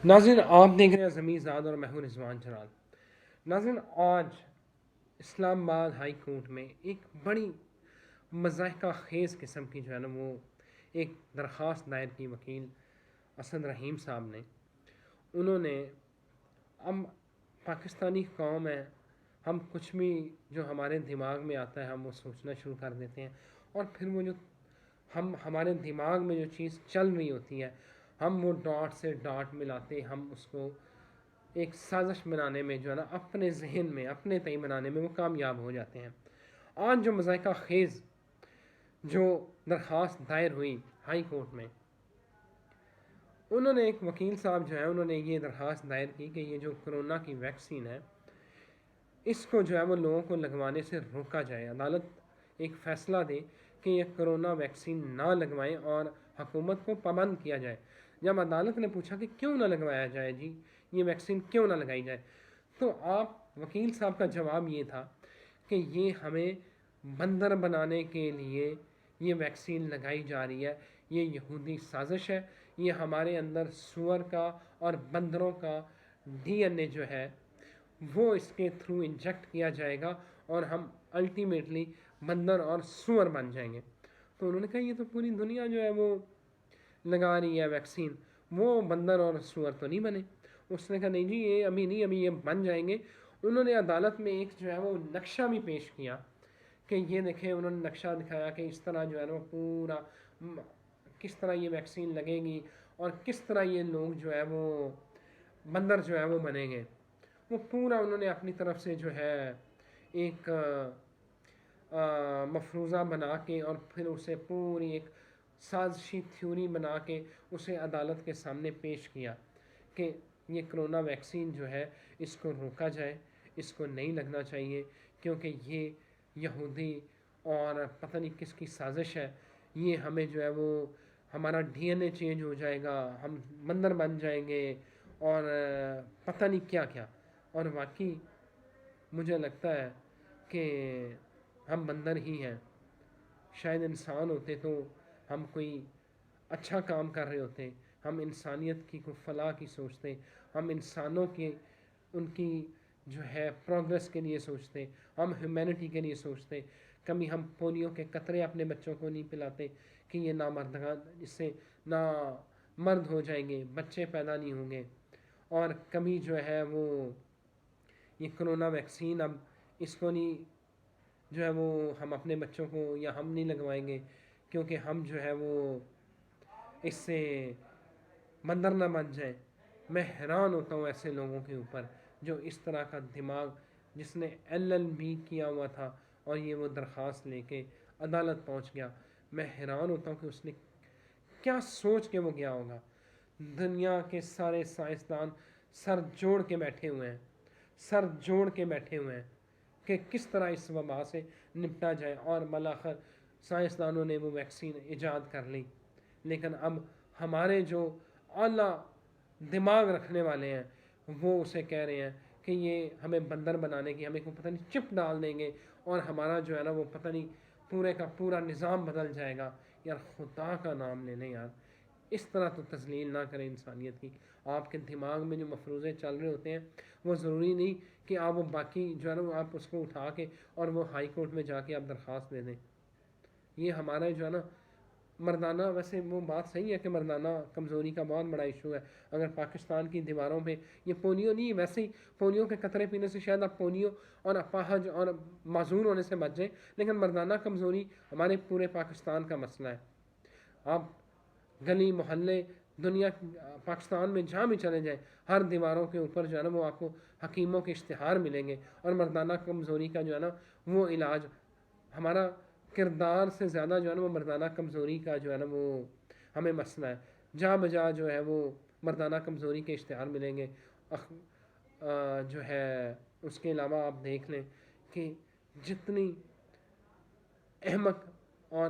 ناظرین، آپ دیکھ رہے ہیں زمین زاد اور محور رضوان چرال۔ ناظرین، آج اسلام آباد ہائی کورٹ میں ایک بڑی مضحکہ خیز قسم کی جو ہے نا وہ ایک درخواست دائر کی وکیل اسد رحیم صاحب نے۔ انہوں نے ہم پاکستانی قوم ہے، ہم کچھ بھی جو ہمارے دماغ میں آتا ہے ہم وہ سوچنا شروع کر دیتے ہیں، اور پھر وہ جو ہمارے دماغ میں جو چیز چل رہی ہوتی ہے ہم وہ ڈاٹ سے ڈاٹ ملاتے، ہم اس کو ایک سازش بنانے میں جو ہے نا اپنے ذہن میں اپنے تئیں بنانے میں وہ کامیاب ہو جاتے ہیں۔ آج جو مضحکہ خیز جو درخواست دائر ہوئی ہائی کورٹ میں، انہوں نے ایک وکیل صاحب جو ہے انہوں نے یہ درخواست دائر کی کہ یہ جو کرونا کی ویکسین ہے اس کو جو ہے وہ لوگوں کو لگوانے سے روکا جائے، عدالت ایک فیصلہ دے کہ یہ کرونا ویکسین نہ لگوائیں اور حکومت کو پابند کیا جائے۔ جب عدالت نے پوچھا کہ کیوں نہ لگوایا جائے، جی یہ ویکسین کیوں نہ لگائی جائے، تو آپ وکیل صاحب کا جواب یہ تھا کہ یہ ہمیں بندر بنانے کے لیے یہ ویکسین لگائی جا رہی ہے، یہ یہودی سازش ہے، یہ ہمارے اندر سور کا اور بندروں کا ڈی این اے جو ہے وہ اس کے تھرو انجیکٹ کیا جائے گا اور ہم الٹیمیٹلی بندر اور سور بن جائیں گے۔ تو انہوں نے کہا یہ تو پوری دنیا جو ہے وہ لگا رہی ہے ویکسین، وہ بندر اور سور تو نہیں بنے۔ اس نے کہا نہیں جی یہ ابھی نہیں، ابھی یہ بن جائیں گے۔ انہوں نے عدالت میں ایک جو ہے وہ نقشہ بھی پیش کیا کہ یہ دیکھیں، انہوں نے نقشہ دکھایا کہ اس طرح جو ہے نا پورا کس طرح یہ ویکسین لگے گی اور کس طرح یہ لوگ جو ہے وہ بندر جو ہے وہ بنیں گے۔ وہ پورا انہوں نے اپنی طرف سے جو ہے ایک مفروضہ بنا کے اور پھر اسے پوری ایک سازشی تھیوری بنا کے اسے عدالت کے سامنے پیش کیا کہ یہ کرونا ویکسین جو ہے اس کو روکا جائے، اس کو نہیں لگنا چاہیے، کیونکہ یہ یہودی اور پتہ نہیں کس کی سازش ہے، یہ ہمیں جو ہے وہ ہمارا ڈی این اے چینج ہو جائے گا، ہم بندر بن جائیں گے اور پتہ نہیں کیا کیا۔ اور واقعی مجھے لگتا ہے کہ ہم بندر ہی ہیں، شاید انسان ہوتے تو ہم کوئی اچھا کام کر رہے ہوتے، ہم انسانیت کی کوئی فلاح کی سوچتے، ہم انسانوں کی ان کی جو ہے پروگرس کے لیے سوچتے، ہم ہیومینٹی کے لیے سوچتے۔ کبھی ہم پولیو کے قطرے اپنے بچوں کو نہیں پلاتے کہ یہ نامردگان اس سے نہ مرد ہو جائیں گے، بچے پیدا نہیں ہوں گے۔ اور کبھی جو ہے وہ یہ کرونا ویکسین اب اس کو نہیں جو ہے وہ ہم اپنے بچوں کو یا ہم نہیں لگوائیں گے، کیونکہ ہم جو ہے وہ اس سے بندر نہ بن جائیں۔ میں حیران ہوتا ہوں ایسے لوگوں کے اوپر جو اس طرح کا دماغ، جس نے LLB کیا ہوا تھا اور یہ وہ درخواست لے کے عدالت پہنچ گیا، میں حیران ہوتا ہوں کہ اس نے کیا سوچ کے وہ گیا ہوگا۔ دنیا کے سارے سائنسدان سر جوڑ کے بیٹھے ہوئے ہیں، سر جوڑ کے بیٹھے ہوئے ہیں کہ کس طرح اس وبا سے نپٹا جائے، اور بالآخر سائنسدانوں نے وہ ویکسین ایجاد کر لی۔ لیکن اب ہمارے جو اعلیٰ دماغ رکھنے والے ہیں وہ اسے کہہ رہے ہیں کہ یہ ہمیں بندر بنانے کی، ہمیں کوئی پتہ نہیں چپ ڈال دیں گے اور ہمارا جو ہے نا وہ پتہ نہیں پورے کا پورا نظام بدل جائے گا۔ یار خدا کا نام لے لیں یار، اس طرح تو تذلیل نہ کریں انسانیت کی۔ آپ کے دماغ میں جو مفروضے چل رہے ہوتے ہیں وہ ضروری نہیں کہ آپ وہ باقی جو ہے نا آپ اس کو اٹھا کے اور وہ ہائی کورٹ میں جا کے آپ درخواست دے دیں۔ یہ ہمارا جو ہے نا مردانہ، ویسے وہ بات صحیح ہے کہ مردانہ کمزوری کا بہت بڑا ایشو ہے۔ اگر پاکستان کی دیواروں پہ یہ پولیو نہیں، ویسے ہی پولیو کے قطرے پینے سے شاید آپ پولیو اور اپاہج اور معذور ہونے سے بچ جائیں، لیکن مردانہ کمزوری ہمارے پورے پاکستان کا مسئلہ ہے۔ آپ گلی محلے دنیا پاکستان میں جہاں بھی چلے جائیں، ہر دیواروں کے اوپر جو ہے نا وہ آپ کو حکیموں کے اشتہار ملیں گے، اور مردانہ کمزوری کا جو ہے نا وہ علاج ہمارا کردار سے زیادہ جو ہے نا وہ مردانہ کمزوری کا جو ہے نا وہ ہمیں مسئلہ ہے۔ جا بجا جو ہے وہ مردانہ کمزوری کے اشتہار ملیں گے۔ جو ہے اس کے علاوہ آپ دیکھ لیں کہ جتنی احمق اور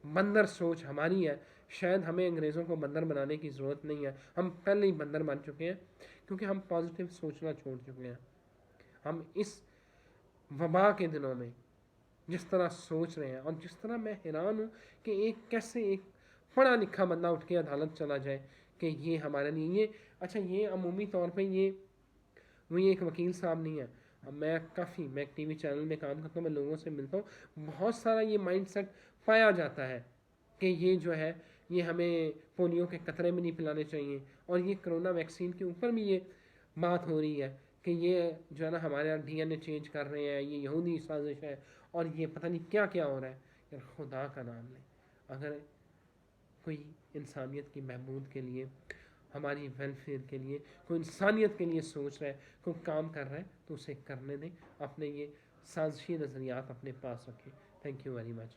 بندر سوچ ہماری ہے، شاید ہمیں انگریزوں کو بندر بنانے کی ضرورت نہیں ہے، ہم پہلے ہی بندر بن چکے ہیں، کیونکہ ہم پازیٹیو سوچنا چھوڑ چکے ہیں۔ ہم اس وبا کے دنوں میں جس طرح سوچ رہے ہیں، اور جس طرح میں حیران ہوں کہ کیسے ایک پڑھا لکھا بندہ اٹھ کے عدالت چلا جائے کہ یہ ہمارے لیے، یہ اچھا یہ عمومی طور پہ یہ وہی ایک وکیل صاحب نہیں ہے. میں ایک ٹی وی چینل میں کام کرتا ہوں, میں لوگوں سے ملتا ہوں, بہت سارا یہ مائنڈ سیٹ پایا جاتا ہے کہ یہ جو ہے یہ ہمیں پولیو کے قطرے میں نہیں پلانے چاہیے, اور یہ کرونا ویکسین کے اوپر بھی یہ بات ہو رہی ہے کہ یہ جو ہے نا ہمارے یہاں ڈی این اے چینج کر رہے ہیں, یہ یہودی سازش ہے, اور یہ پتہ نہیں کیا کیا ہو رہا ہے. یار خدا کا نام لیں, اگر کوئی انسانیت کی بہبود کے لیے, ہماری ویلفیئر کے لیے, کوئی انسانیت کے لیے سوچ رہا ہے, کوئی کام کر رہا ہے, تو اسے کرنے دیں. اپنے یہ سازشی نظریات اپنے پاس رکھیں. Thank you very much.